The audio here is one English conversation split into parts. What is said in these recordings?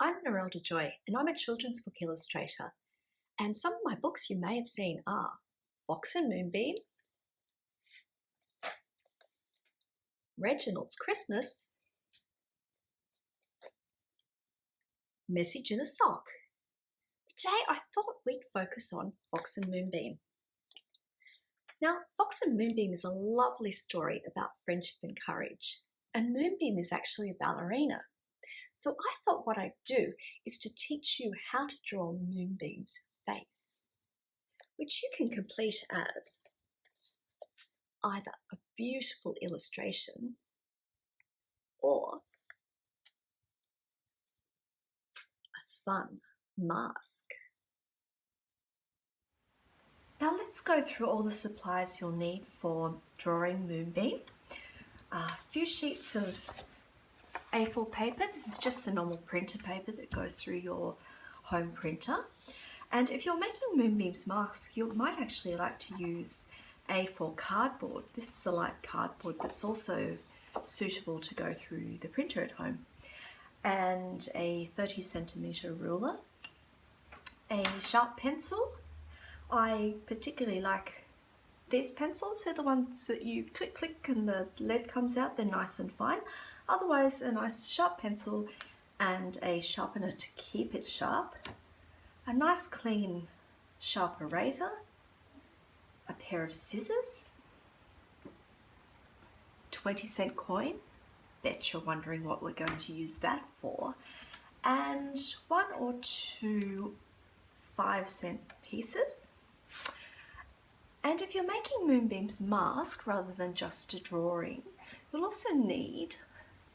I'm Narelda Joy, and I'm a children's book illustrator. And some of my books you may have seen are Fox and Moonbeam, Reginald's Christmas, Message in a Sock. Today I thought we'd focus on Fox and Moonbeam. Now, Fox and Moonbeam is a lovely story about friendship and courage, and Moonbeam is actually a ballerina. So I thought what I'd do is to teach you how to draw Moonbeam's face, which you can complete as either a beautiful illustration or a fun mask. Now let's go through all the supplies you'll need for drawing Moonbeam. A few sheets of A4 paper. This is just the normal printer paper that goes through your home printer. And if you're making Moonbeam's mask, you might actually like to use A4 cardboard. This is a light cardboard that's also suitable to go through the printer at home. And a 30cm ruler, a sharp pencil. I particularly like these pencils. They're the ones that you click, click, and the lead comes out. They're nice and fine. Otherwise, a nice sharp pencil and a sharpener to keep it sharp. A nice clean sharp eraser. A pair of scissors. 20-cent coin. Bet you're wondering what we're going to use that for. And 1 or 2 5-cent pieces. And if you're making Moonbeam's mask rather than just a drawing, you'll also need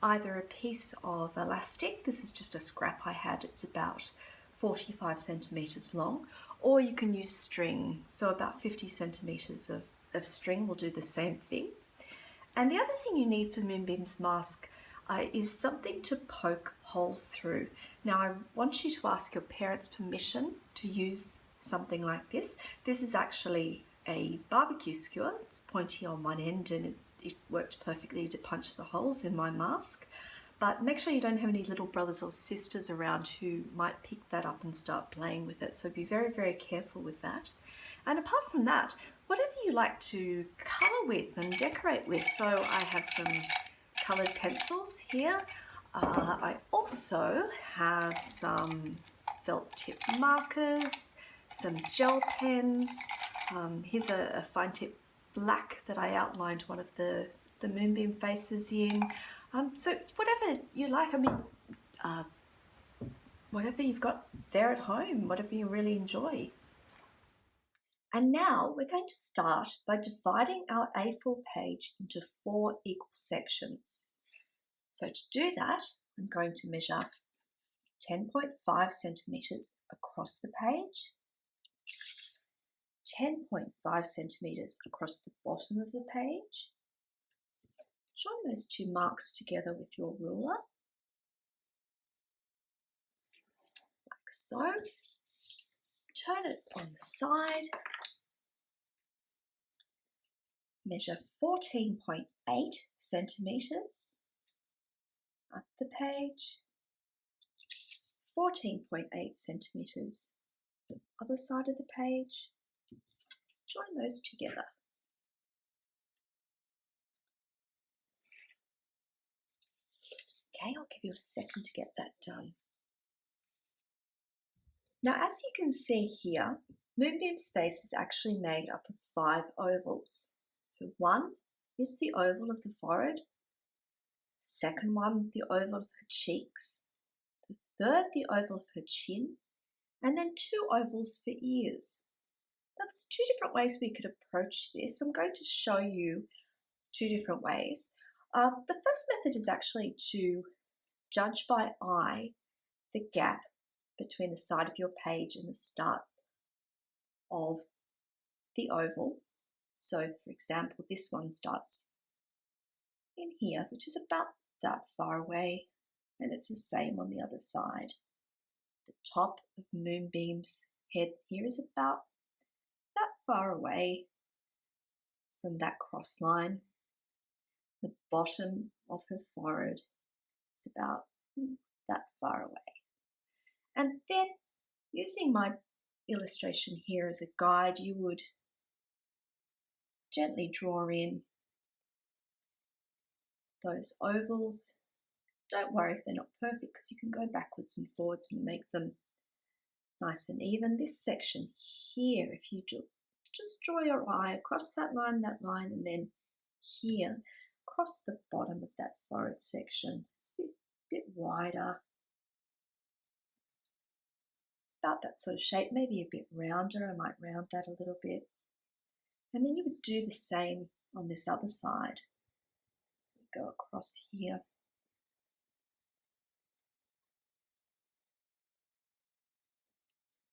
either a piece of elastic. This is just a scrap I had. It's about 45 centimeters long, or you can use string. So about 50 centimeters of string will do the same thing. And the other thing you need for Moonbeam's mask is something to poke holes through. Now I want you to ask your parents' permission to use something like this. This is actually a barbecue skewer. It's pointy on one end and it worked perfectly to punch the holes in my mask. But make sure you don't have any little brothers or sisters around who might pick that up and start playing with it. So be very, very careful with that. And apart from that, whatever you like to colour with and decorate with. So I have some coloured pencils here. I also have some felt tip markers, some gel pens. Here's a fine tip black that I outlined one of the Moonbeam faces in. So whatever you like, whatever you've got there at home, whatever you really enjoy. And now we're going to start by dividing our A4 page into 4 equal sections. So to do that, I'm going to measure 10.5 centimeters across the page, 10.5 centimeters across the bottom of the page. Join those two marks together with your ruler, like so. Turn it on the side. Measure 14.8 centimeters up the page, 14.8 centimeters the other side of the page. Join those together. Okay, I'll give you a second to get that done. Now, as you can see here, Moonbeam's face is actually made up of 5 ovals. So 1 is the oval of the forehead, second one, the oval of her cheeks, the third, the oval of her chin, and then 2 ovals for ears. Now, there's 2 different ways we could approach this. I'm going to show you 2 different ways. The first method is actually to judge by eye the gap between the side of your page and the start of the oval. So, for example, this one starts in here, which is about that far away, and it's the same on the other side. The top of Moonbeam's head here is about that far away from that cross line. The bottom of her forehead is about that far away. And then using my illustration here as a guide, you would gently draw in those ovals. Don't worry if they're not perfect, because you can go backwards and forwards and make them nice and even. This section here, if you just draw your eye across that line, and then here, across the bottom of that forehead section. It's a bit wider. It's about that sort of shape, maybe a bit rounder. I might round that a little bit. And then you would do the same on this other side. Go across here.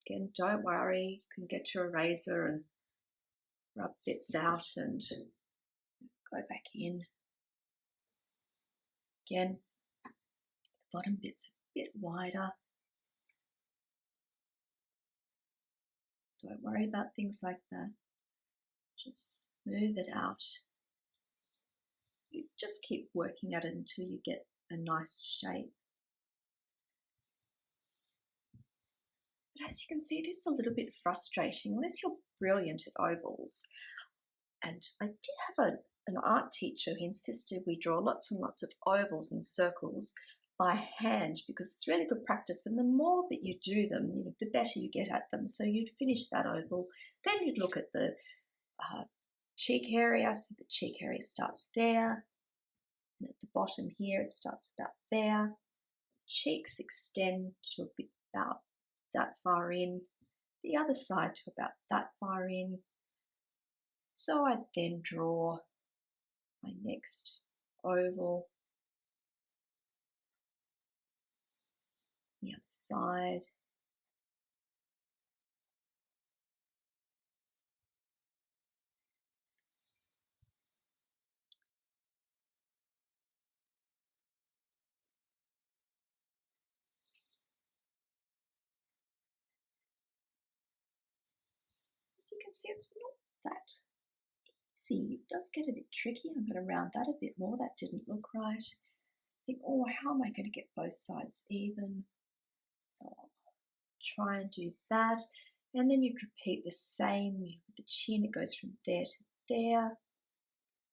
Again, don't worry, you can get your eraser and rub bits out and go back in. Again, the bottom bit's a bit wider. Don't worry about things like that. Just smooth it out. You just keep working at it until you get a nice shape. But as you can see, it is a little bit frustrating unless you're brilliant at ovals. And I did have an art teacher who insisted we draw lots and lots of ovals and circles by hand, because it's really good practice, and the more that you do them, the better you get at them. So you'd finish that oval, then you'd look at the cheek area. So the cheek area starts there, and at the bottom here it starts about there. The cheeks extend to about that far in, the other side to about that far in. So I'd then draw my next oval, the other side. As you can see, it's not that easy. It does get a bit tricky. I'm going to round that a bit more. That didn't look right. Think, oh, how am I going to get both sides even? So I'll try and do that. And then you'd repeat the same with the chin. It goes from there to there,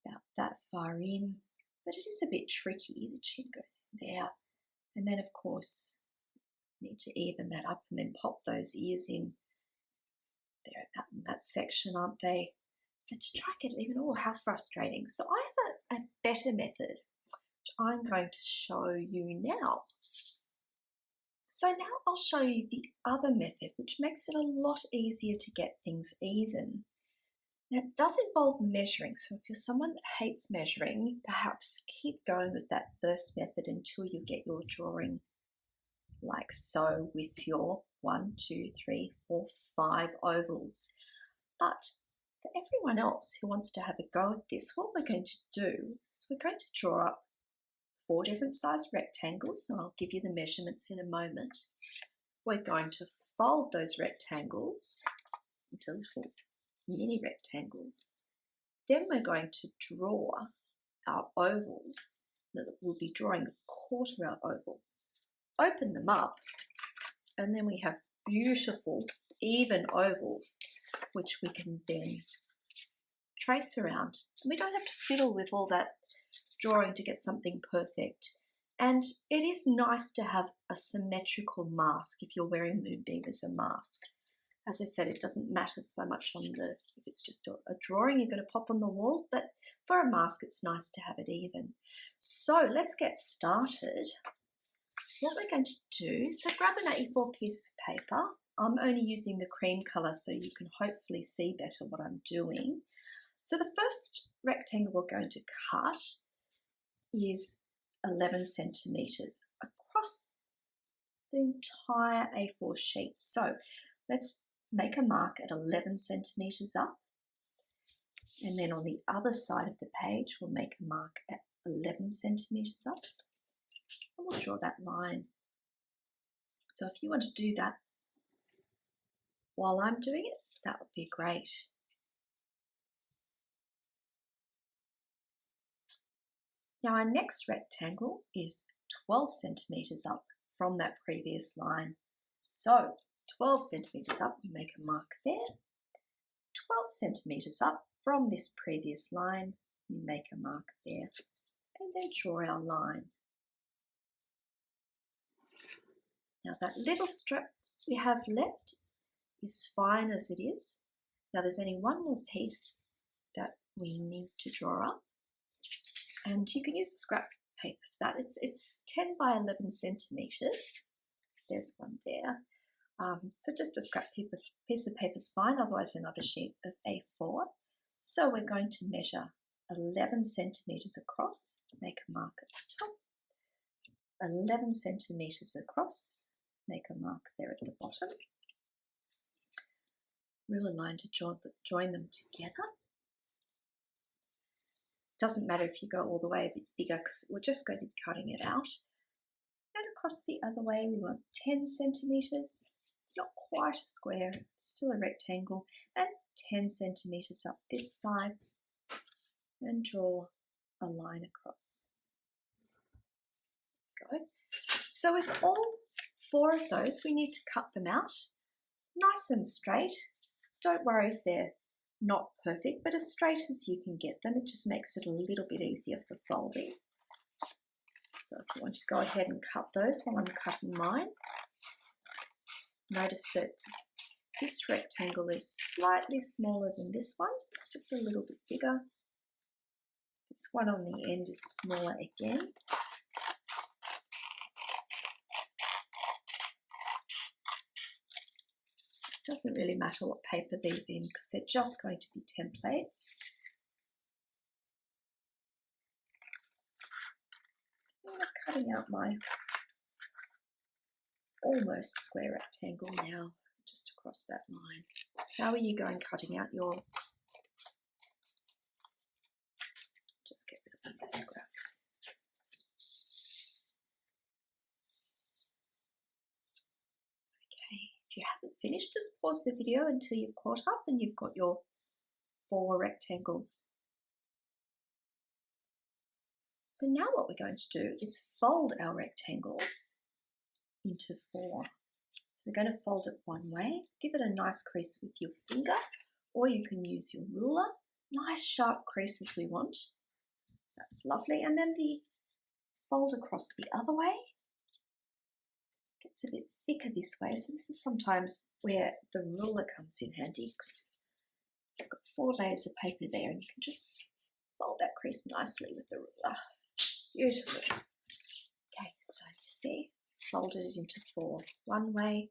about that far in. But it is a bit tricky. The chin goes there. And then, of course, you need to even that up and then pop those ears in. They're about in that section, aren't they? But to try and get it even, oh, how frustrating. So I have a better method, which I'm going to show you now. So now I'll show you the other method, which makes it a lot easier to get things even. Now, it does involve measuring, so if you're someone that hates measuring, perhaps keep going with that first method until you get your drawing like so, with your 1, 2, 3, 4, 5 ovals. But for everyone else who wants to have a go at this, what we're going to do is we're going to draw up 4 different sized rectangles, and I'll give you the measurements in a moment. We're going to fold those rectangles into little mini rectangles. Then we're going to draw our ovals. We'll be drawing a quarter our oval. Open them up, and then we have beautiful even ovals, which we can then trace around. And we don't have to fiddle with all that drawing to get something perfect. And it is nice to have a symmetrical mask if you're wearing Moonbeam as a mask. As I said, it doesn't matter so much on if it's just a drawing you're going to pop on the wall, but for a mask it's nice to have it even. So let's get started. What we're going to do, so grab an A4 piece of paper. I'm only using the cream colour so you can hopefully see better what I'm doing. So the first rectangle we're going to cut is 11 centimetres across the entire A4 sheet. So let's make a mark at 11 centimetres up, and then on the other side of the page we'll make a mark at 11 centimetres up, and we'll draw that line. So if you want to do that while I'm doing it, that would be great. Now our next rectangle is 12 centimetres up from that previous line. So 12 centimetres up, we make a mark there. 12 centimetres up from this previous line, we make a mark there, and then draw our line. Now that little strip we have left is fine as it is. Now there's only one more piece that we need to draw up, and you can use the scrap paper for that. It's 10 by 11 centimetres. There's one there. So just a scrap piece of paper is fine, otherwise another sheet of A4. So we're going to measure 11 centimetres across, make a mark at the top, 11 centimetres across, make a mark there at the bottom. Ruler line to join them together. Doesn't matter if you go all the way a bit bigger because we're just going to be cutting it out. And across the other way we want 10 centimetres. It's not quite a square, it's still a rectangle, and 10 centimetres up this side, and draw a line across. Go. So with all 4 of those, we need to cut them out nice and straight. Don't worry if they're not perfect, but as straight as you can get them. It just makes it a little bit easier for folding. So if you want to go ahead and cut those while I'm cutting mine, notice that this rectangle is slightly smaller than this one. It's just a little bit bigger. This one on the end is smaller again. It doesn't really matter what paper these are in because they're just going to be templates. I'm cutting out my almost square rectangle now, just across that line. How are you going cutting out yours? Just get rid of the scraps. Okay, if you haven't finished, just pause the video until you've caught up and you've got your 4 rectangles. So now what we're going to do is fold our rectangles into 4. So we're going to fold it one way, give it a nice crease with your finger, or you can use your ruler. Nice sharp creases we want. That's lovely. And then the fold across the other way. Gets a bit thicker this way. So this is sometimes where the ruler comes in handy because you've got 4 layers of paper there and you can just fold that crease nicely with the ruler. Beautiful. Okay, so you see, folded it into 4. One way,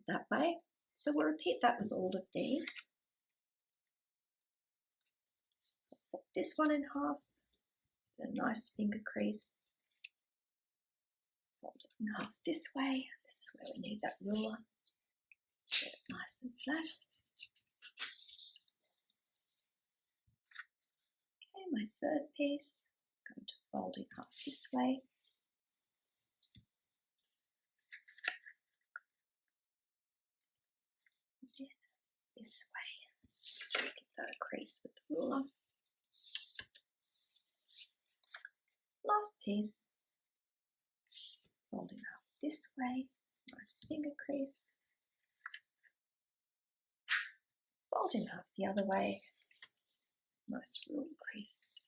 that way. So we'll repeat that with all of these. So put this one in half, a nice finger crease. Fold it in half this way. This is where we need that ruler. Get it nice and flat. Okay, my third piece, I'm going to fold it up this way. Again, this way. Just give that a crease with the ruler. Last piece, folding up this way, nice finger crease. Folding up the other way, nice ruler crease.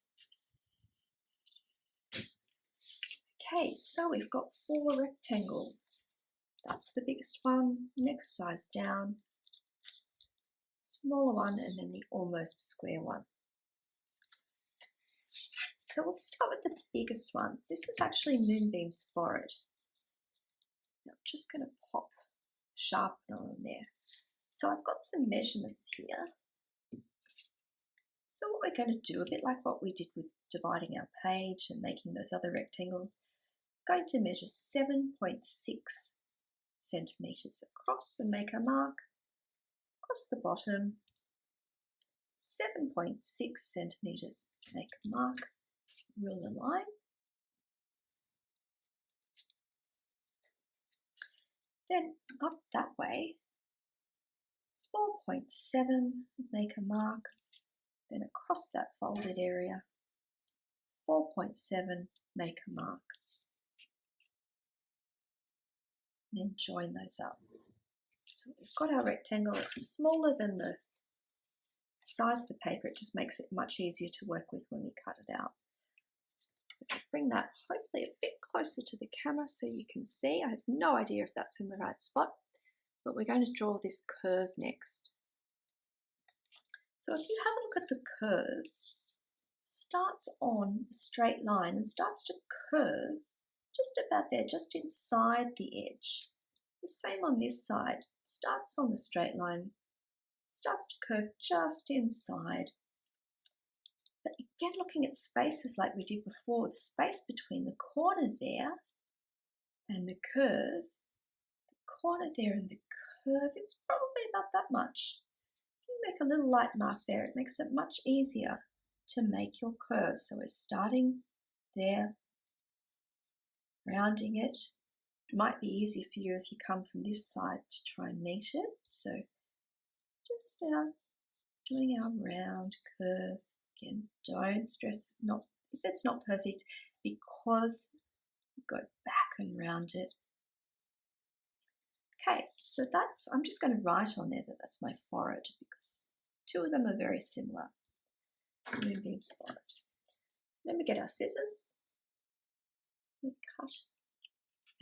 Okay, so we've got 4 rectangles. That's the biggest one, next size down, smaller one, and then the almost square one. So we'll start with the biggest one. This is actually Moonbeam's forehead. Now I'm just going to pop sharpener on there. So I've got some measurements here. So what we're going to do, a bit like what we did with dividing our page and making those other rectangles, I'm going to measure 7.6 centimetres across and make a mark across the bottom. 7.6 centimetres, make a mark, ruler line. Then up that way, 4.7, make a mark, then across that folded area, 4.7, make a mark. and then join those up. So we've got our rectangle. It's smaller than the size of the paper. It just makes it much easier to work with when we cut it out. So bring that hopefully a bit closer to the camera so you can see. I have no idea if that's in the right spot, but we're going to draw this curve next. So if you have a look at the curve, it starts on a straight line and starts to curve just about there, just inside the edge. The same on this side. It starts on the straight line, starts to curve just inside. But again, looking at spaces like we did before, the space between the corner there and the curve, the corner there and the curve, it's probably about that much. If you make a little light mark there, it makes it much easier to make your curve. So we're starting there, rounding it. It might be easier for you if you come from this side to try and meet it. So just doing our round curve. Again, don't stress if it's not perfect, because you go back and round it. Okay, so I'm just going to write on there that that's my forehead because two of them are very similar. Moonbeam's forehead. Then we get our scissors. We cut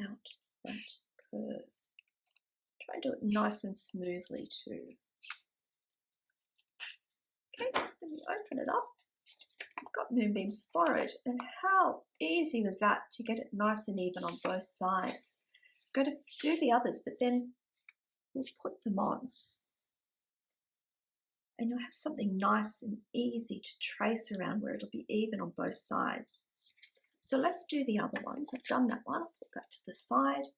out that curve. Try and do it nice and smoothly too. Okay, then we open it up. We've got Moonbeam's forehead, and how easy was that to get it nice and even on both sides. We're going to do the others, but then we'll put them on. And you'll have something nice and easy to trace around where it'll be even on both sides. So let's do the other ones. I've done that one. I'll put that to the side.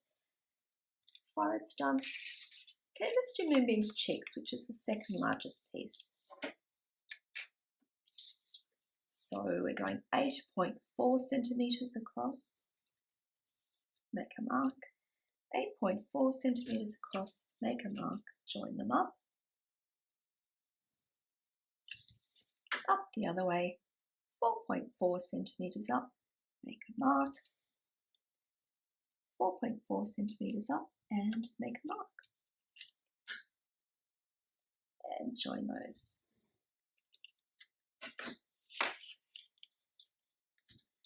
Forehead's done. Okay, let's do Moonbeam's cheeks, which is the second largest piece. So we're going 8.4 centimetres across. Make a mark. 8.4 centimetres across. Make a mark. Join them up. Up the other way. 4.4 centimetres up. Make a mark. 4.4 centimetres up and make a mark. And join those.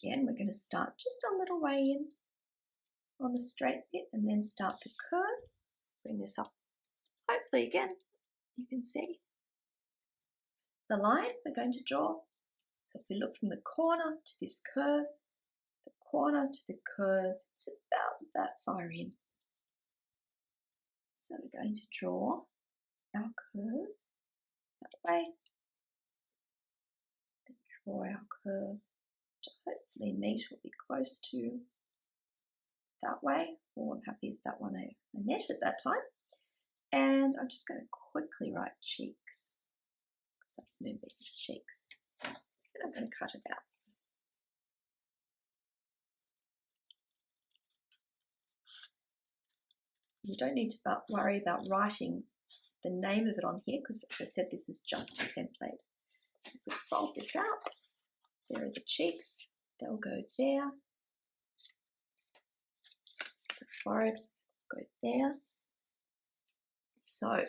Again, we're going to start just a little way in on the straight bit and then start the curve. Bring this up. Hopefully, again, you can see the line we're going to draw. So if we look from the corner to this curve, the corner to the curve, it's about that far in. So we're going to draw our curve that way. Then draw our curve to hopefully meet or be close to that way. Oh, I'm happy with that one I met at that time. And I'm just going to quickly write cheeks, because that's Moonbeam's cheeks. And I'm going to cut it out. You don't need to worry about writing the name of it on here, because as I said, this is just a template. If we fold this out, there are the cheeks. They'll go there. The forehead will go there. So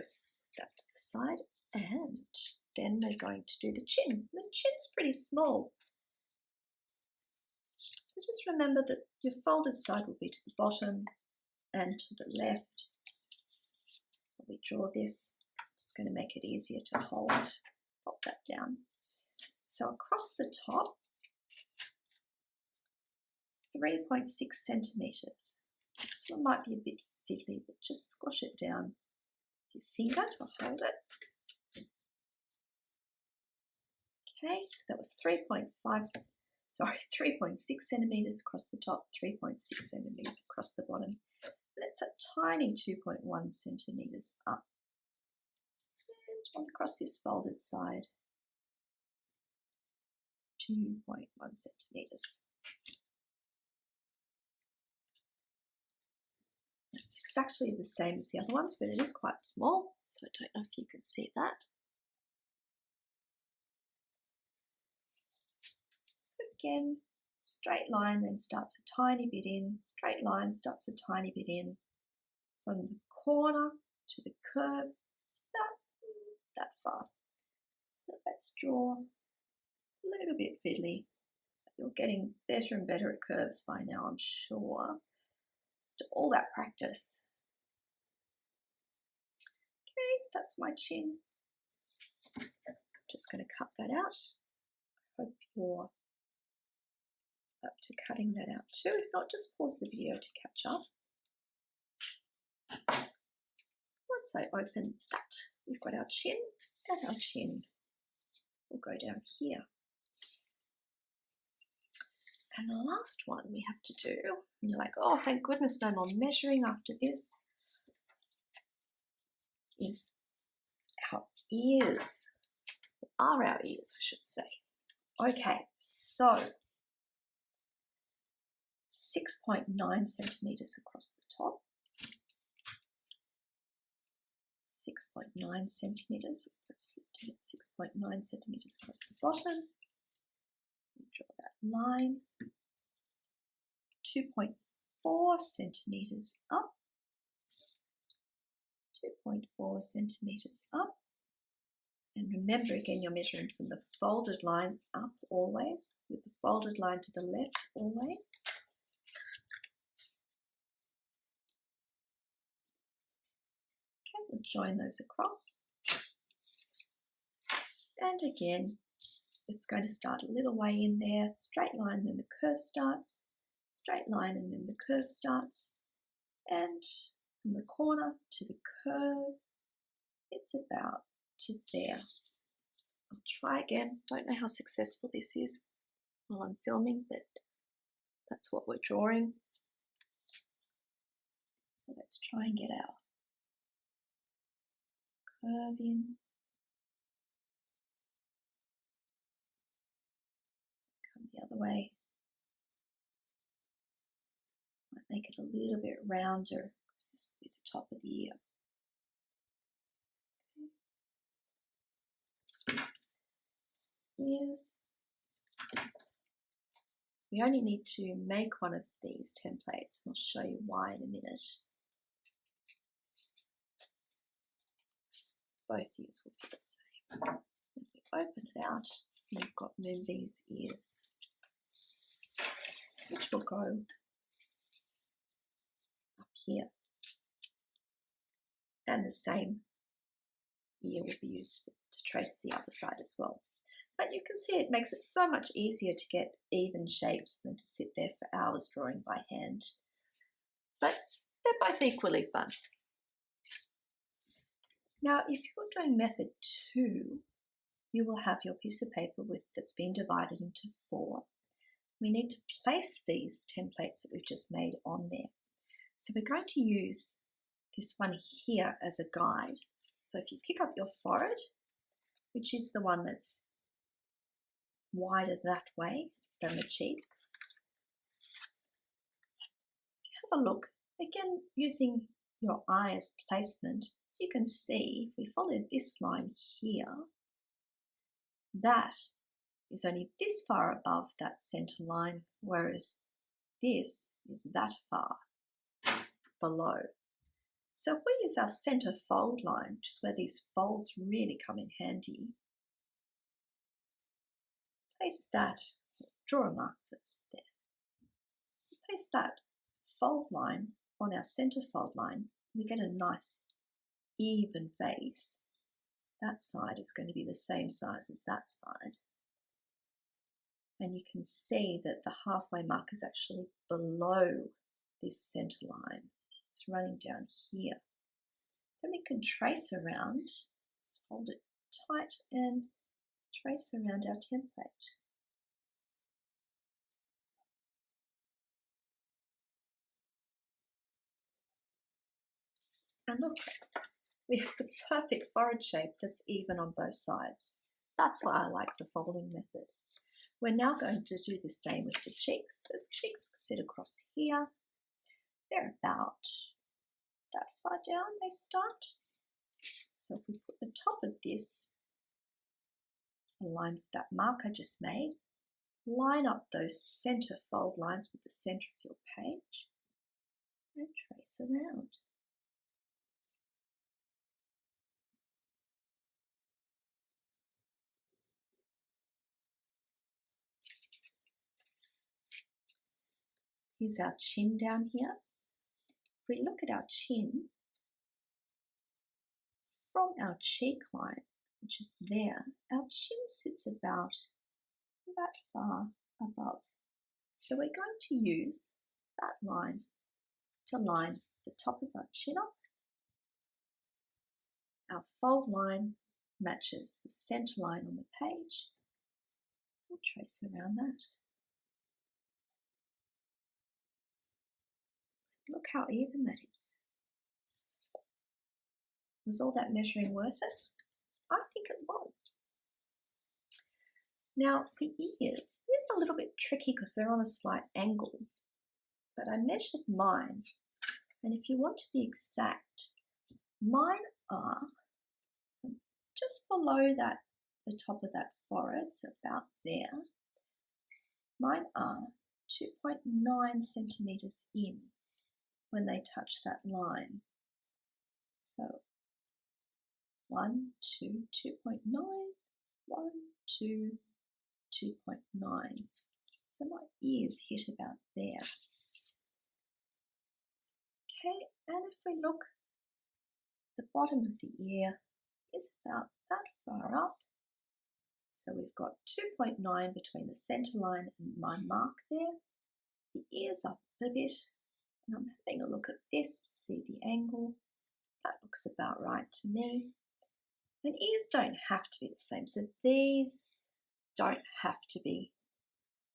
that to the side, and then we're going to do the chin. The chin's pretty small. So just remember that your folded side will be to the bottom and to the left. When we draw this, just going to make it easier to hold. Pop that down. So across the top, 3.6 centimetres. This one might be a bit fiddly, but just squash it down with your finger to hold it. Okay, so that was 3.6 centimetres across the top, 3.6 centimetres across the bottom. That's a tiny 2.1 centimetres up. And across this folded side, 2.1 centimetres. It's exactly the same as the other ones, but it is quite small, so I don't know if you can see that. So again, straight line, then starts a tiny bit in, straight line starts a tiny bit in, from the corner to the curve. It's about that far. So let's draw a little bit fiddly. You're getting better and better at curves by now, I'm sure. To all that practice. Okay, that's my chin. Just going to cut that out. I hope you're up to cutting that out too. If not, just pause the video to catch up. Once I open that, we've got our chin, and our chin will go down here. And the last one we have to do, and you're like, oh, thank goodness no more measuring after this, is our ears. Are our ears, I should say. Okay, so 6.9 centimeters across the top, 6.9 centimeters, let's do it, 6.9 centimeters across the bottom. Draw that line, 2.4 centimeters up, 2.4 centimeters up, and remember again you're measuring from the folded line up always, with the folded line to the left always. Okay, we'll join those across, and again it's going to start a little way in there, straight line, then the curve starts, straight line, and then the curve starts, and from the corner to the curve, it's about to there. I'll try again. Don't know how successful this is while I'm filming, but that's what we're drawing. So let's try and get our curve in. Come the other way. Might make it a little bit rounder because this will be the top of the ear. Ears. We only need to make one of these templates, and I'll show you why in a minute. Both ears will be the same. If we open it out, we've got Moonbeam's ears, which will go up here. And the same ear will be used to trace the other side as well. But you can see it makes it so much easier to get even shapes than to sit there for hours drawing by hand. But they're both equally fun. Now, if you're doing method 2, you will have your piece of paper that's been divided into 4. We need to place these templates that we've just made on there. So we're going to use this one here as a guide. So if you pick up your forehead, which is the one that's wider that way than the cheeks, if you have a look, again using your eye as placement, as you can see, if we follow this line here, that is only this far above that center line, whereas this is that far below. So if we use our center fold line, which is where these folds really come in handy, place that, draw a mark first there, place that fold line on our center fold line, we get a nice even face. That side is going to be the same size as that side. And you can see that the halfway mark is actually below this center line. It's running down here. Then we can trace around, just hold it tight and trace around our template. And look, we have the perfect forehead shape that's even on both sides. That's why I like the folding method. We're now going to do the same with the cheeks. So the cheeks sit across here. They're about that far down they start. So if we put the top of this aligned with that mark I just made, line up those center fold lines with the center of your page and trace around. Here's our chin down here. If we look at our chin, from our cheek line, which is there, our chin sits about that far above. So we're going to use that line to line the top of our chin up. Our fold line matches the center line on the page. We'll trace around that. Look how even that is. Was all that measuring worth it? I think it was. Now the ears a little bit tricky because they're on a slight angle, but I measured mine, and if you want to be exact, mine are just below that, the top of that forehead, so about there. Mine are 2.9 centimeters in when they touch that line. So 1, 2, 2.9, 1, 2, 2.9. So my ears hit about there. Okay, and if we look, the bottom of the ear is about that far up. So we've got 2.9 between the center line and my mark there. The ears up a bit, and I'm having a look at this to see the angle. That looks about right to me. And ears don't have to be the same, so these don't have to be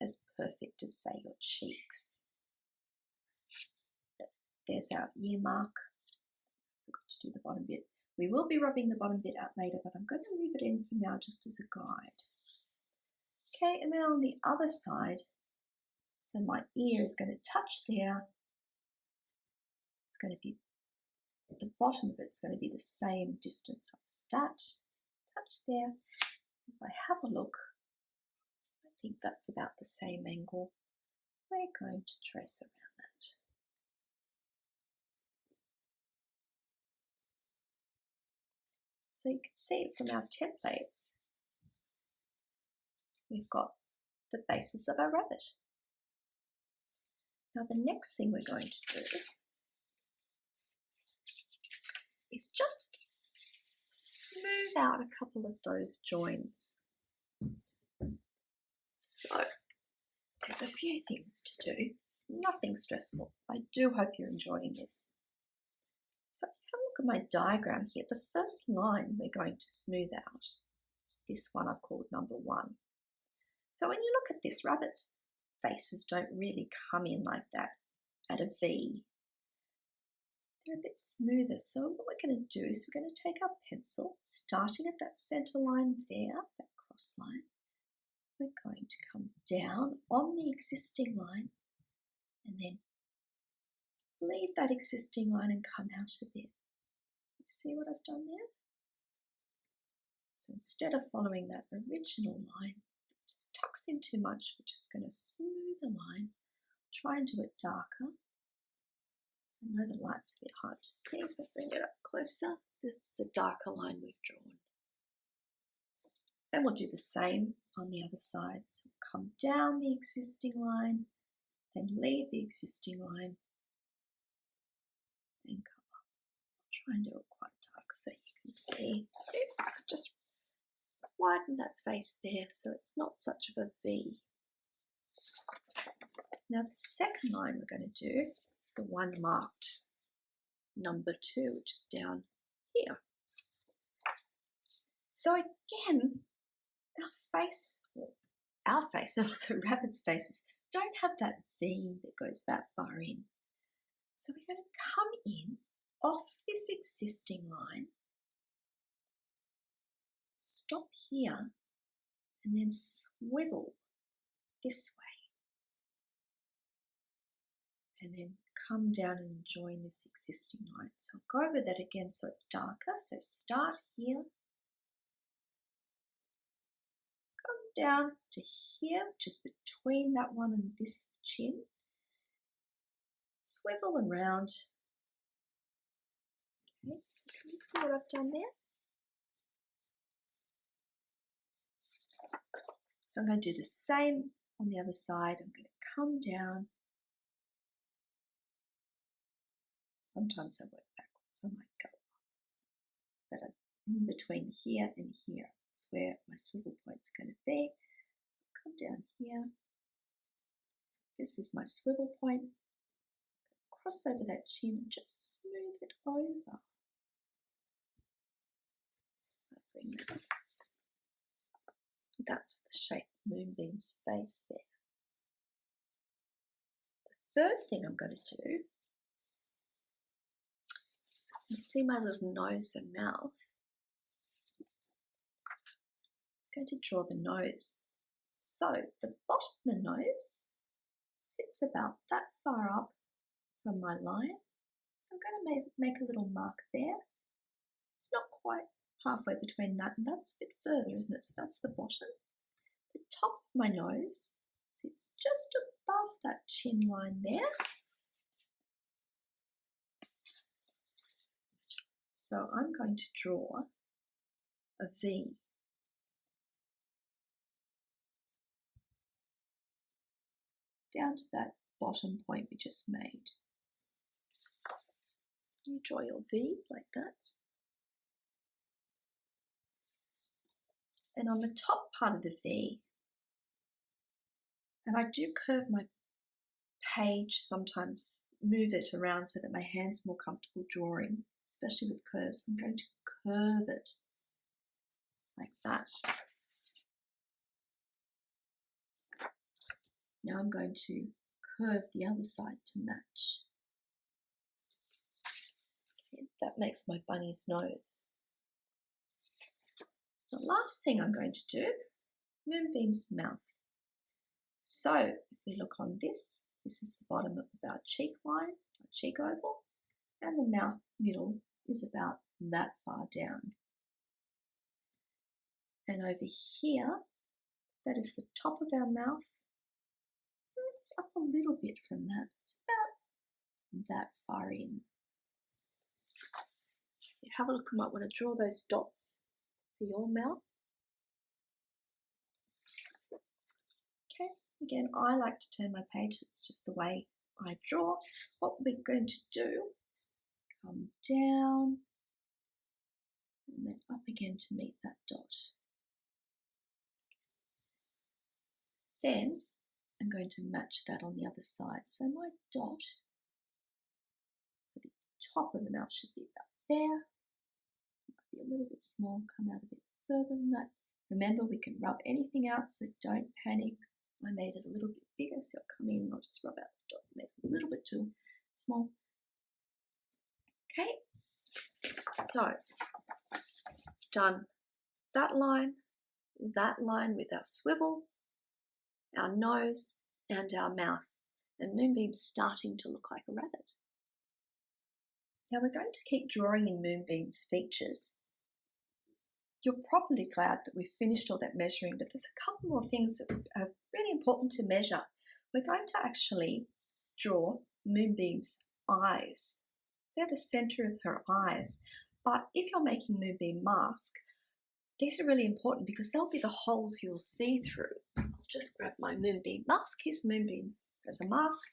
as perfect as, say, your cheeks. There's our ear mark. Forgot to do the bottom bit. We will be rubbing the bottom bit out later, but I'm going to leave it in for now just as a guide. Okay, and then on the other side, so my ear is going to touch there. It's going to be, the bottom of it is going to be the same distance up as that. Touch there. If I have a look, I think that's about the same angle. We're going to trace around that. So you can see from our templates, we've got the basis of our rabbit. Now the next thing we're going to do is just smooth out a couple of those joins. So there's a few things to do, nothing stressful. I do hope you're enjoying this. So if I look at my diagram here, the first line we're going to smooth out is this one I've called number 1. So when you look at this, rabbit's faces don't really come in like that at a V. They're a bit smoother. So what we're going to do is we're going to take our pencil, starting at that center line there, that cross line. We're going to come down on the existing line and then leave that existing line and come out a bit. You see what I've done there? So instead of following that original line, it just tucks in too much, we're just going to smooth the line, try and do it darker. I know the light's a bit hard to see, if I bring it up closer, that's the darker line we've drawn. And we'll do the same on the other side. So we'll come down the existing line, then leave the existing line, and come up. I'll try and do it quite dark so you can see. Just widen that face there so it's not such of a V. Now the second line we're going to do is the one marked number 2, which is down here. So again, our face and also rabbit's faces don't have that V that goes that far in. So we're going to come in off this existing line, stop here, and then swivel this way. And then come down and join this existing line. So I'll go over that again so it's darker. So start here, come down to here, which is between that one and this chin. Swivel around. Okay, so can you see what I've done there? So I'm going to do the same on the other side. I'm going to come down, Sometimes I work backwards. I might go up. But in between here and here, that's where my swivel point's going to be. Come down here. This is my swivel point. Cross over that chin and just smooth it over. Bring that up. That's the shape of Moonbeam's face there. The third thing I'm going to do, you see my little nose and mouth. I'm going to draw the nose. So the bottom of the nose sits about that far up from my line. So I'm going to make a little mark there. It's not quite halfway between that and that's a bit further, isn't it? So that's the bottom. The top of my nose sits just above that chin line there. So I'm going to draw a V. Down to that bottom point we just made. You draw your V like that. And on the top part of the V, and I do curve my page sometimes, move it around so that my hand's more comfortable drawing, especially with curves. I'm going to curve it like that. Now I'm going to curve the other side to match. Okay, that makes my bunny's nose. The last thing I'm going to do, Moonbeam's mouth. So if we look on this, this is the bottom of our cheek line, our cheek oval, and the mouth middle is about that far down. And over here, that is the top of our mouth. It's up a little bit from that. It's about that far in. If you have a look, you might want to draw those dots for your mouth. Okay, again, I like to turn my page. It's just the way I draw. What we're going to do is come down and then up again to meet that dot. Then I'm going to match that on the other side. So my dot for the top of the mouth should be about there. Might be a little bit small, come out a bit further than that. Remember, we can rub anything out, so don't panic. I made it a little bit bigger, so I'll come in and I'll just rub out the dot, make it a little bit too small. Okay, so done that line with our swivel, our nose, and our mouth. And Moonbeam's starting to look like a rabbit. Now we're going to keep drawing in Moonbeam's features. You're probably glad that we've finished all that measuring, but there's a couple more things that are really important to measure. We're going to actually draw Moonbeam's eyes. They're the center of her eyes. But if you're making Moonbeam mask, these are really important because they'll be the holes you'll see through. I'll just grab my Moonbeam mask. Here's Moonbeam as a mask.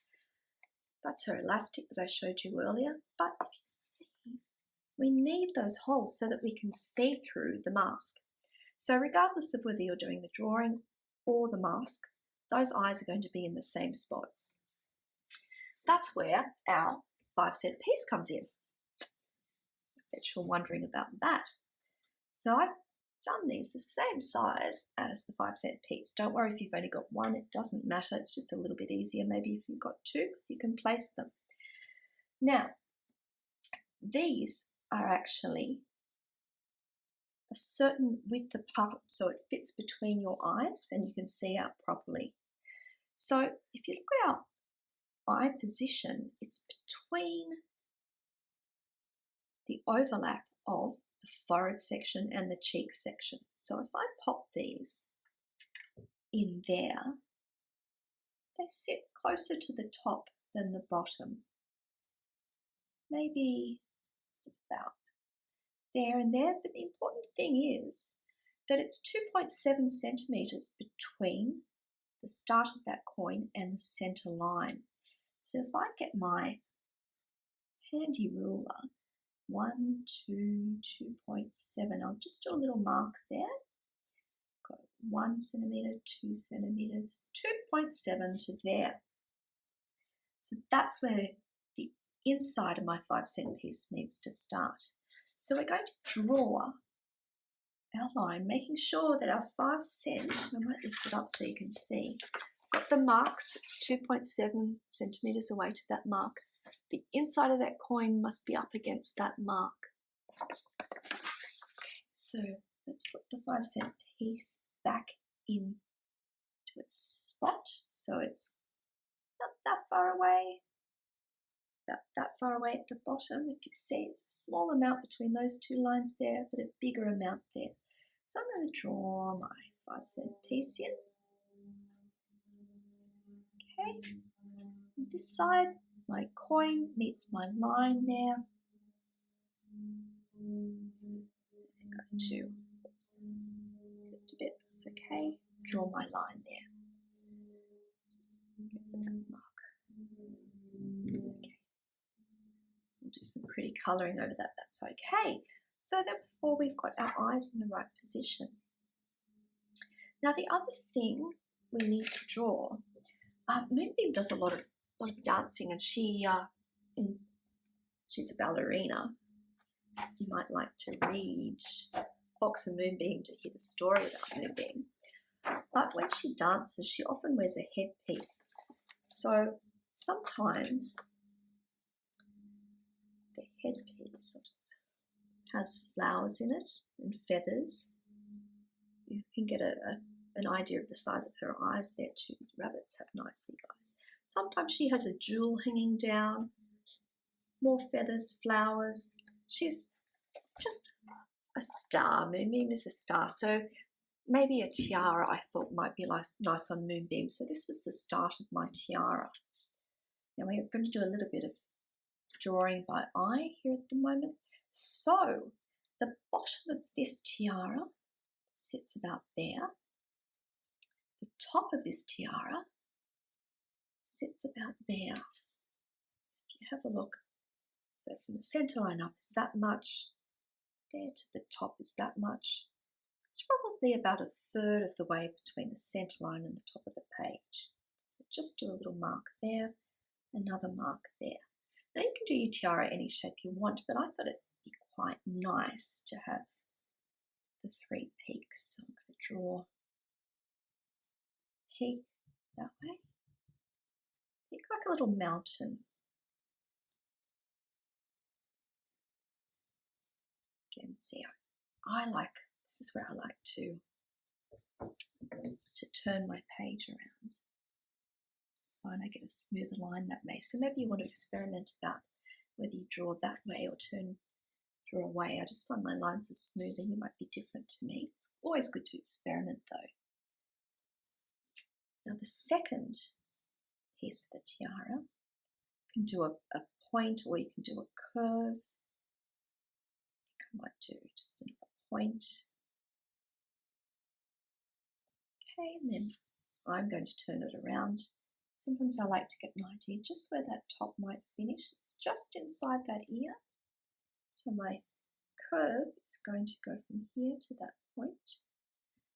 That's her elastic that I showed you earlier. But if you see, we need those holes so that we can see through the mask. So regardless of whether you're doing the drawing or the mask, those eyes are going to be in the same spot. That's where our 5-cent piece comes in. I bet you're wondering about that. So I've done these the same size as the 5-cent piece. Don't worry if you've only got one, it doesn't matter. It's just a little bit easier maybe if you've got two because you can place them. Now, these are actually a certain width apart so it fits between your eyes and you can see out properly. So if you look at our eye position, it's between the overlap of the forehead section and the cheek section. So if I pop these in there, they sit closer to the top than the bottom. Maybe about there and there, but the important thing is that it's 2.7 centimeters between the start of that coin and the center line. So if I get my handy ruler. 1, 2, 2.7. I'll just do a little mark there. Got 1 centimetre, 2 centimetres, 2.7 to there. So that's where the inside of my 5-cent piece needs to start. So we're going to draw our line, making sure that our 5 cent, I might lift it up so you can see, got the marks. It's 2.7 centimetres away to that mark. The inside of that coin must be up against that mark. So let's put the 5-cent piece back in to its spot. So it's not that far away, about that far away at the bottom. If you see, it's a small amount between those two lines there, but a bigger amount there. So I'm going to draw my 5-cent piece in. Okay, this side, my coin meets my line there. I'm going to, oops, slipped a bit, it's okay, draw my line there. Just get that mark. It's okay. We'll do some pretty colouring over that, that's okay. So then before we've got our eyes in the right position. Now the other thing we need to draw, Moonbeam does a lot of dancing, and she's a ballerina. You might like to read Fox and Moonbeam to hear the story about Moonbeam. But when she dances, she often wears a headpiece. So sometimes the headpiece has flowers in it and feathers. You can get an idea of the size of her eyes there too. Rabbits have nice big eyes. Sometimes she has a jewel hanging down, more feathers, flowers. She's just a star. Moonbeam is a star. So maybe a tiara I thought might be nice on Moonbeam. So this was the start of my tiara. Now we're going to do a little bit of drawing by eye here at the moment. So the bottom of this tiara sits about there. The top of this tiara sits about there. So if you have a look, so from the centre line up is that much, there to the top is that much. It's probably about 1/3 of the way between the centre line and the top of the page. So just do a little mark there, another mark there. Now you can do your tiara any shape you want, but I thought it'd be quite nice to have the 3 peaks. So I'm going to draw a peak that way. Peak like a little mountain. Again, see, this is where I like to turn my page around. Just find I get a smoother line that way. So maybe you want to experiment about whether you draw that way or draw away. I just find my lines are smoother. You might be different to me. It's always good to experiment though. Now the second piece of the tiara, you can do a point or you can do a curve. I think I might do just another point. Okay, and then I'm going to turn it around. Sometimes I like to get an idea just where that top might finish. It's just inside that ear. So my curve is going to go from here to that point.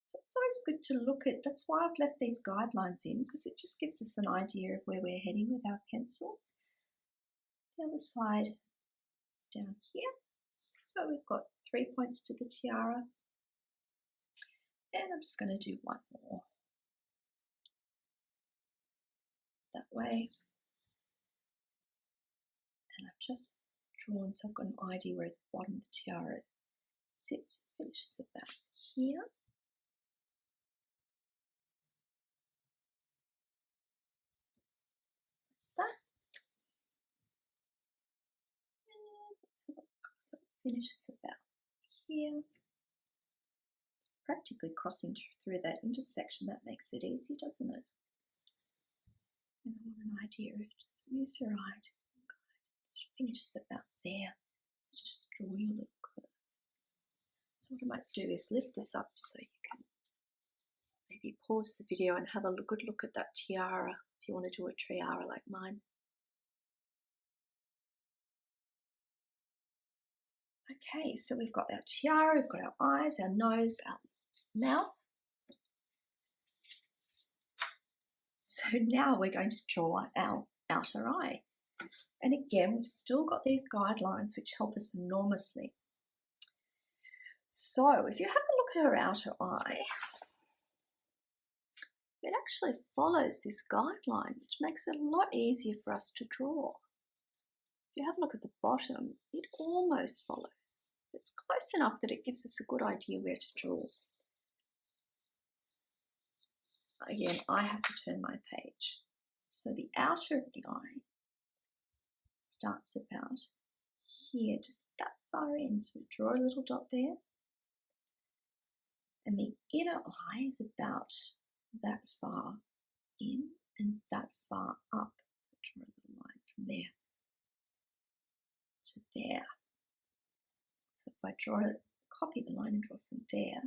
So it's always good to look at, that's why I've left these guidelines in, because it just gives us an idea of where we're heading with our pencil. The other side is down here. So we've got 3 points to the tiara. And I'm just going to do one more that way. And I've just drawn, so I've got an idea where at the bottom of the tiara it sits, finishes about here. Like that. And let's have a look. So it finishes about here. It's practically crossing through that intersection. That makes it easy, doesn't it? And I want an idea of just use your eye to guide. It sort of finishes about there. So just draw your little curve. So what I might do is lift this up so you can maybe pause the video and have a good look at that tiara if you want to do a tiara like mine. Okay, so we've got our tiara, we've got our eyes, our nose, our mouth. So now we're going to draw our outer eye. And again, we've still got these guidelines which help us enormously. So if you have a look at her outer eye, it actually follows this guideline, which makes it a lot easier for us to draw. If you have a look at the bottom, it almost follows. It's close enough that it gives us a good idea where to draw. Again, I have to turn my page. So the outer of the eye starts about here, just that far in. So draw a little dot there. And the inner eye is about that far in and that far up. Draw a little line from there to there. So if I copy the line and draw from there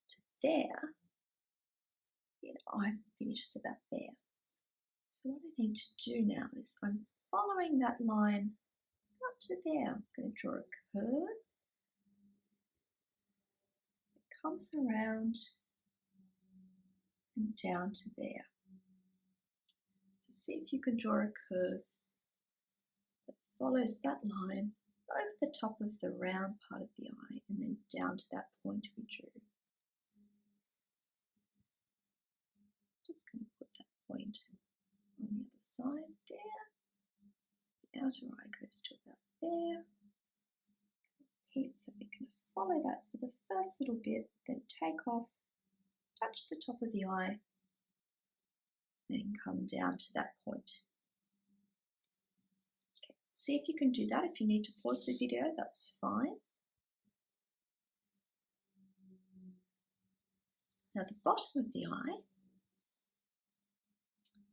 to there, the eye finishes about there. So what I need to do now is I'm following that line up to there. I'm going to draw a curve. It comes around and down to there. So see if you can draw a curve that follows that line over the top of the round part of the eye and then down to that point we drew. Just going to put that point on the other side there. The outer eye goes to about there. So we're going to follow that for the first little bit, then take off, touch the top of the eye, then come down to that point. Okay, see if you can do that. If you need to pause the video, that's fine. Now the bottom of the eye,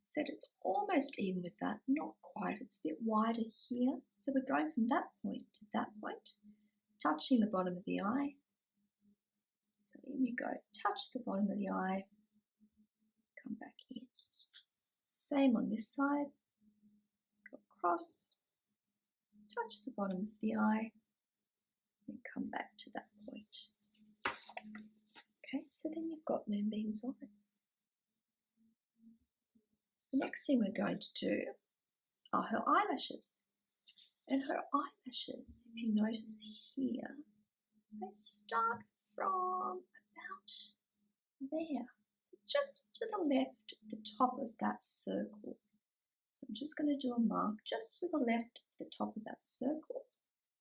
said it's almost even with that, not quite, it's a bit wider here. So we're going from that point to that point, touching the bottom of the eye. So in we go, touch the bottom of the eye, come back in. Same on this side, go across, touch the bottom of the eye, and come back to that point. Okay, so then you've got Moonbeam's eyes. The next thing we're going to do are her eyelashes. And her eyelashes, if you notice here, they start from about there. So just to the left of the top of that circle. So I'm just going to do a mark just to the left of the top of that circle.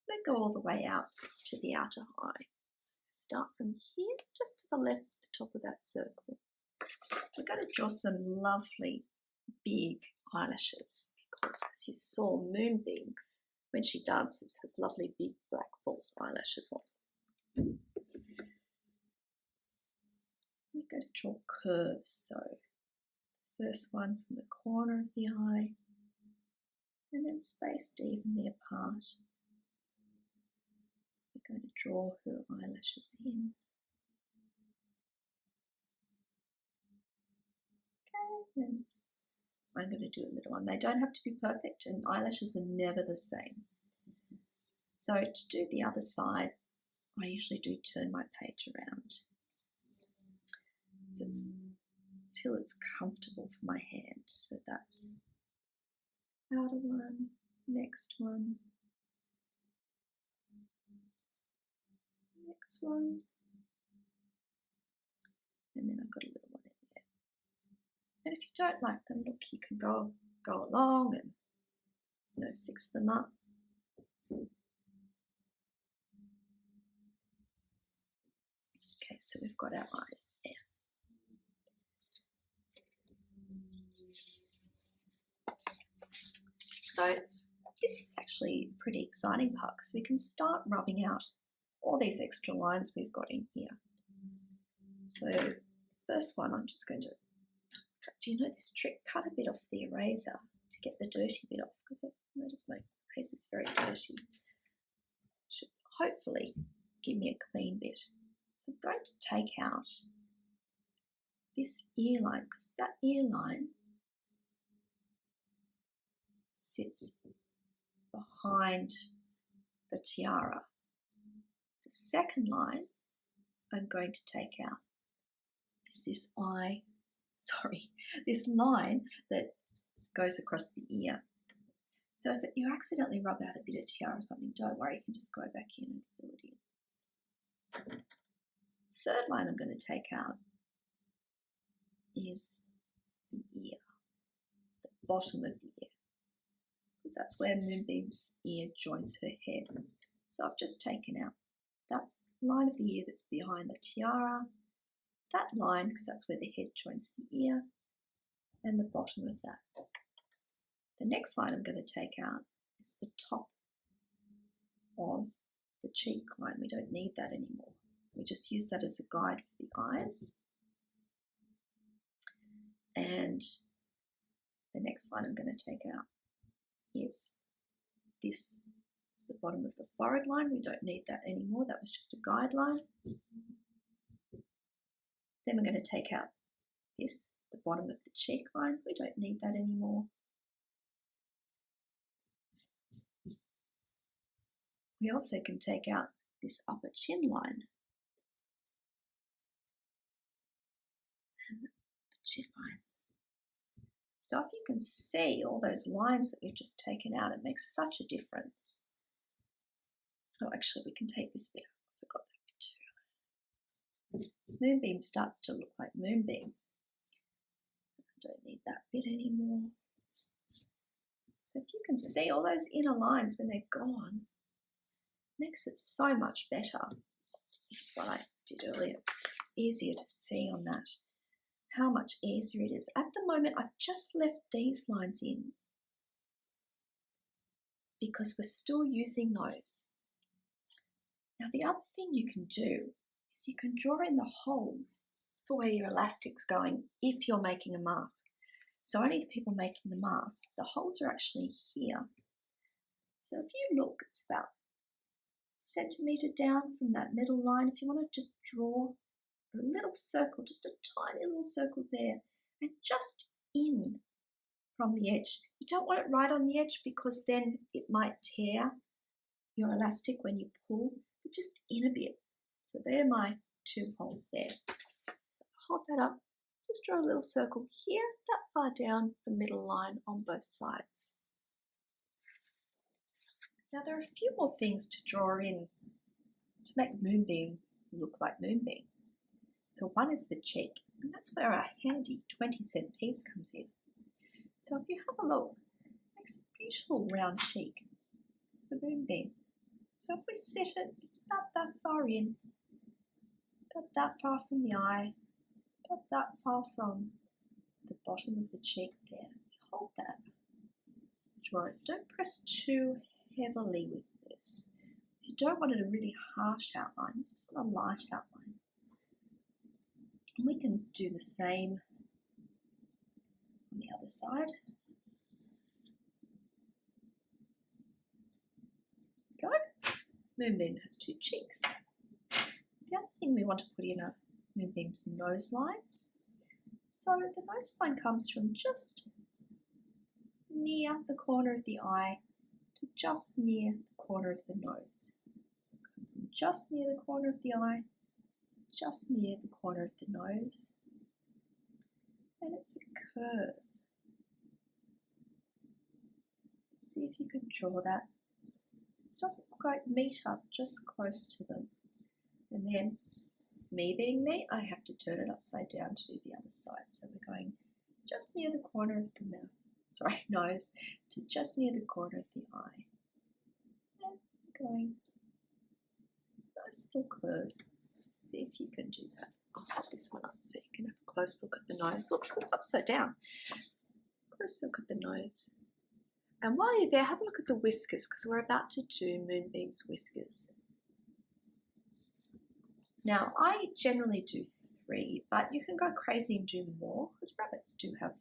Then go all the way out to the outer eye. So start from here, just to the left of the top of that circle. We're going to draw some lovely big eyelashes because, as you saw, Moonbeam, when she dances, has lovely big black false eyelashes on. We're going to draw curves. So the first one from the corner of the eye and then spaced evenly apart. We're going to draw her eyelashes in. Okay, and I'm going to do a little one. They don't have to be perfect, and eyelashes are never the same. So to do the other side, I usually do turn my page around so till it's comfortable for my hand. So that's outer one, next one, next one, and then I've got a little one in there. And if you don't like them, look, you can go along and fix them up. Okay, so we've got our eyes there. So this is actually a pretty exciting part because we can start rubbing out all these extra lines we've got in here. So first one, I'm just going to cut. Do you know this trick? Cut a bit off the eraser to get the dirty bit off because I've noticed my face is very dirty. Should hopefully give me a clean bit. So I'm going to take out this ear line because that ear line sits behind the tiara. The second line I'm going to take out is this this line that goes across the ear. So if you accidentally rub out a bit of tiara or something, don't worry, you can just go back in and fill it in. Third line I'm going to take out is the ear, the bottom of the ear, because that's where Moonbeam's ear joins her head. So I've just taken out that line of the ear that's behind the tiara, that line, because that's where the head joins the ear, and the bottom of that. The next line I'm going to take out is the top of the cheek line. We don't need that anymore. We just use that as a guide for the eyes. And the next line I'm going to take out is this. It's the bottom of the forehead line. We don't need that anymore. That was just a guideline. Then we're going to take out this, the bottom of the cheek line. We don't need that anymore. We also can take out this upper chin line. And the chin line. So if you can see all those lines that we've just taken out, it makes such a difference. Oh, actually, we can take this bit. I forgot that bit too. Moonbeam starts to look like Moonbeam. I don't need that bit anymore. So if you can see all those inner lines when they're gone, it makes it so much better. This is what I did earlier. It's easier to see on that. How much easier it is. At the moment, I've just left these lines in because we're still using those. Now, the other thing you can do is you can draw in the holes for where your elastic's going if you're making a mask. So only the people making the mask, the holes are actually here. So if you look, it's about a centimetre down from that middle line. If you want to just draw a little circle, just a tiny little circle there, and just in from the edge. You don't want it right on the edge because then it might tear your elastic when you pull, but just in a bit. So there are my two holes there. So hold that up, just draw a little circle here, that far down the middle line on both sides. Now there are a few more things to draw in to make Moonbeam look like Moonbeam. So one is the cheek, and that's where our handy 20-cent piece comes in. So if you have a look, it makes a beautiful round cheek for Moonbeam. So if we set it, it's about that far in, about that far from the eye, about that far from the bottom of the cheek there. If you hold that, draw it. Don't press too heavily with this. If you don't want it a really harsh outline, you just want a light outline. And we can do the same on the other side. Go. Moonbeam has two cheeks. The other thing we want to put in are Moonbeam's nose lines. So the nose line comes from just near the corner of the eye to just near the corner of the nose. So it's come from just near the corner of the eye, just near the corner of the nose, and it's a curve. See if you can draw that. It doesn't quite meet up, just close to them. And then, me being me, I have to turn it upside down to do the other side. So we're going just near the corner of the nose to just near the corner of the eye. And going nice little curve. See if you can do that. I'll hold this one up so you can have a close look at the nose. Oops, it's upside down. Close look at the nose. And while you're there, have a look at the whiskers because we're about to do Moonbeam's whiskers. Now, I generally do 3, but you can go crazy and do more because rabbits do have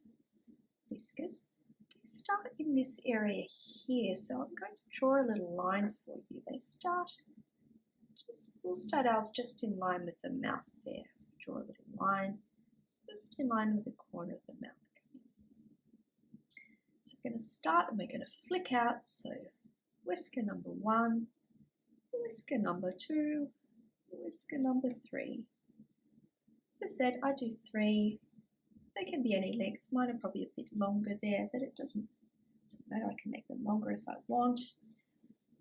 whiskers. They start in this area here, so I'm going to draw a little line for you. We'll start ours just in line with the mouth there. Draw a little line, just in line with the corner of the mouth. So we're going to start and we're going to flick out. So whisker number 1, whisker number 2, whisker number 3. As I said, I do 3. They can be any length. Mine are probably a bit longer there, but it doesn't matter. I can make them longer if I want.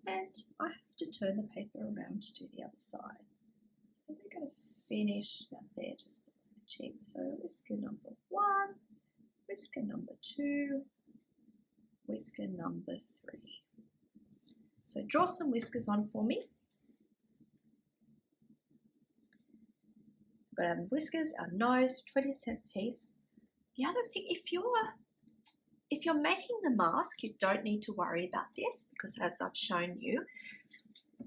And I have to turn the paper around to do the other side. So we're going to finish that there just below the cheek. So whisker number 1, whisker number 2, whisker number 3. So draw some whiskers on for me. So we've got our whiskers, our nose, 20-cent piece. The other thing, if you're making the mask, you don't need to worry about this because as I've shown you,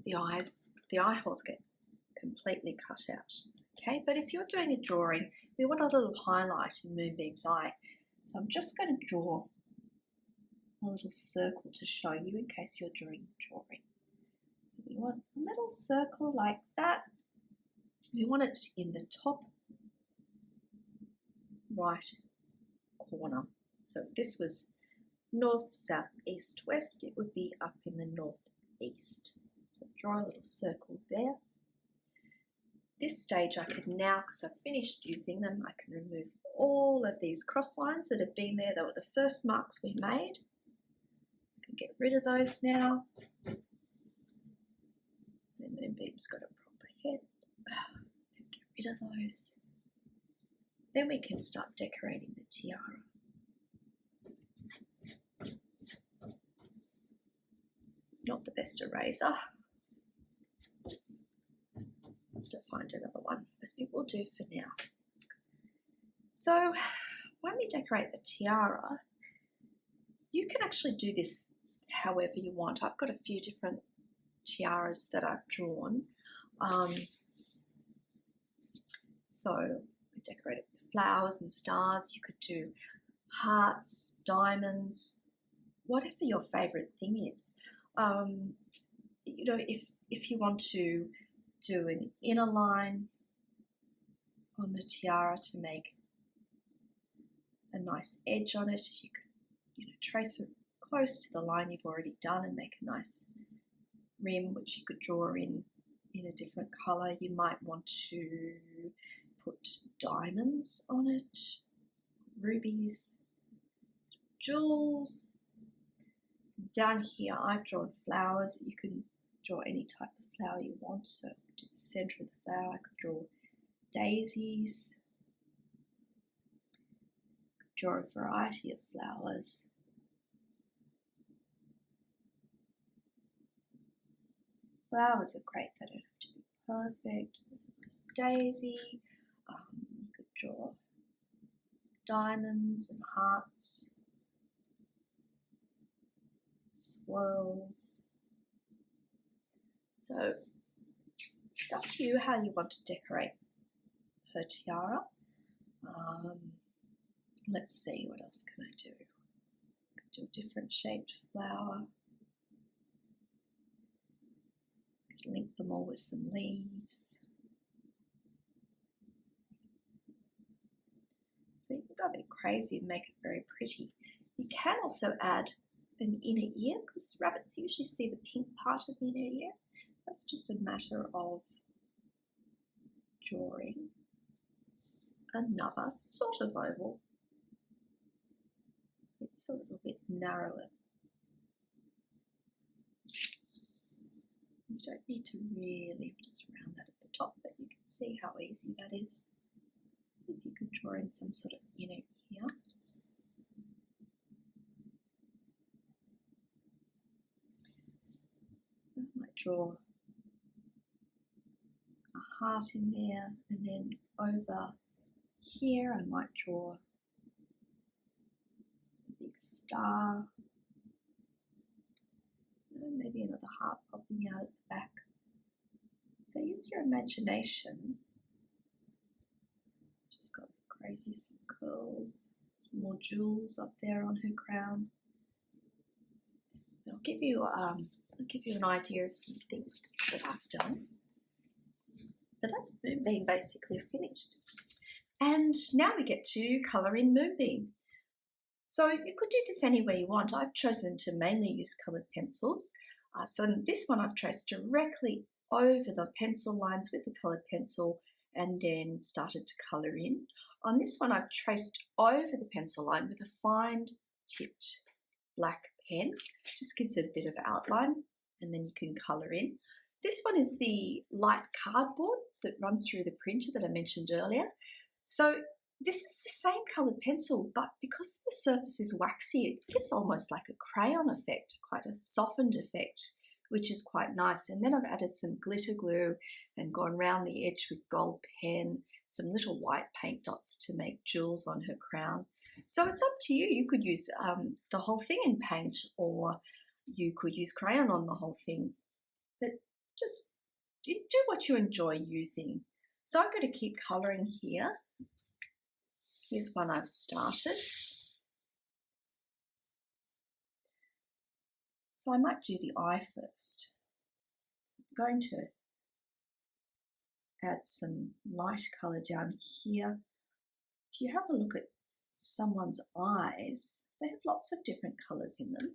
the eye holes get completely cut out. Okay, but if you're doing a drawing, we want a little highlight in Moonbeam's eye. So I'm just going to draw a little circle to show you in case you're doing a drawing. So we want a little circle like that. We want it in the top right corner. So if this was north, south, east, west, it would be up in the northeast. So draw a little circle there. This stage I could now, because I've finished using them, I can remove all of these cross lines that have been there. They were the first marks we made. I can get rid of those now. The Moonbeam's got a proper head. Get rid of those. Then we can start decorating the tiara. This is not the best eraser. I'll have to find another one, but it will do for now. So when we decorate the tiara, you can actually do this however you want. I've got a few different tiaras that I've drawn. So we decorate it with flowers and stars. You could do hearts, diamonds, whatever your favorite thing is. You know, if you want to do an inner line on the tiara to make a nice edge on it, you could trace it close to the line you've already done and make a nice rim, which you could draw in a different color. You might want to put diamonds on it, rubies, jewels. Down here I've drawn flowers. You can draw any type of flower you want. So to the center of the flower I could draw daisies, draw a variety of flowers. Flowers are great, they don't have to be perfect. There's a nice daisy. You could draw diamonds and hearts, swirls. So it's up to you how you want to decorate her tiara. Let's see, what else can I do? I could do a different shaped flower. Link them all with some leaves. So you can go a bit crazy and make it very pretty. You can also add an inner ear because rabbits usually see the pink part of the inner ear. That's just a matter of drawing another sort of oval. It's a little bit narrower. You don't need to really just round that at the top, but you can see how easy that is. So if you could draw in some sort of inner ear. I might draw a heart in there, and then over here I might draw a big star. And maybe another heart popping out at the back. So use your imagination. Just got crazy, some curls, some more jewels up there on her crown. I'll give you an idea of some things that I've done. But that's Moonbeam basically finished. And now we get to colour in Moonbeam. So you could do this any way you want. I've chosen to mainly use coloured pencils. So this one I've traced directly over the pencil lines with the coloured pencil and then started to colour in. On this one I've traced over the pencil line with a fine tipped black pen. Just gives it a bit of outline and then you can colour in. This one is the light cardboard that runs through the printer that I mentioned earlier. So this is the same coloured pencil, but because the surface is waxy, it gives almost like a crayon effect, quite a softened effect, which is quite nice. And then I've added some glitter glue and gone around the edge with gold pen, some little white paint dots to make jewels on her crown. So it's up to you. You could use the whole thing in paint, or you could use crayon on the whole thing. But just do what you enjoy using. So I'm going to keep colouring here. Here's one I've started. So I might do the eye first. So I'm going to add some light colour down here. If you have a look at someone's eyes, they have lots of different colours in them.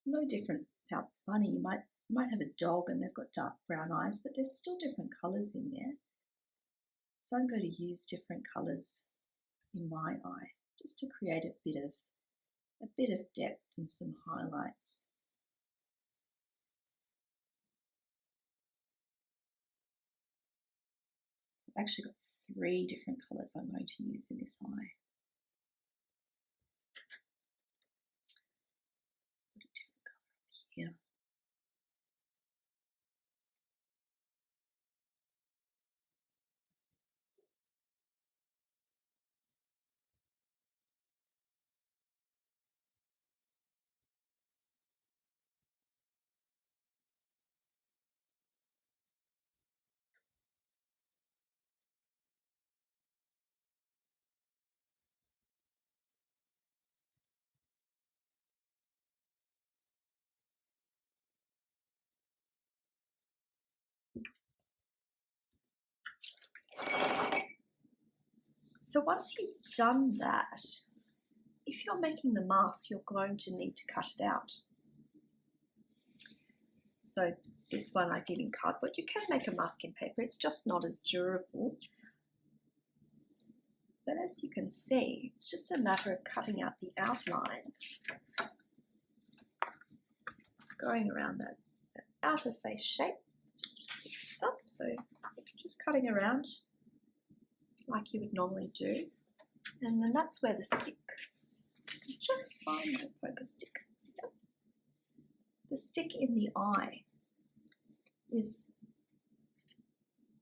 No different about bunny. You might have a dog and they've got dark brown eyes, but there's still different colours in there. So I'm going to use different colours in my eye just to create a bit of depth and some highlights. I've actually got 3 different colours I'm going to use in this eye. Put a different colour up here. So once you've done that, if you're making the mask, you're going to need to cut it out. So this one I did in cardboard. You can make a mask in paper, it's just not as durable. But as you can see, it's just a matter of cutting out the outline. So going around that outer face shape. So just cutting around like you would normally do. And then that's where the stick, just find the poker stick. Yep. The stick in the eye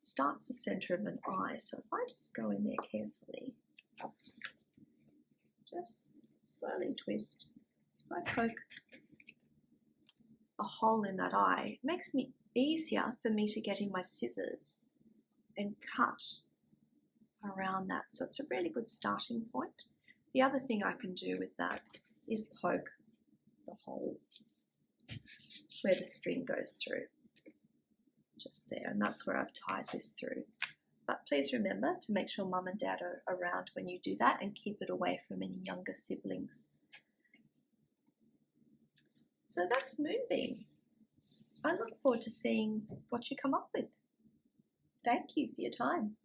starts the center of an eye. So if I just go in there carefully, just slowly twist. If I poke a hole in that eye, it makes it easier for me to get in my scissors and cut around that. So it's a really good starting point. The other thing I can do with that is poke the hole where the string goes through, just there, and that's where I've tied this through. But please remember to make sure mum and dad are around when you do that and keep it away from any younger siblings. So that's Moonbeam. I look forward to seeing what you come up with. Thank you for your time.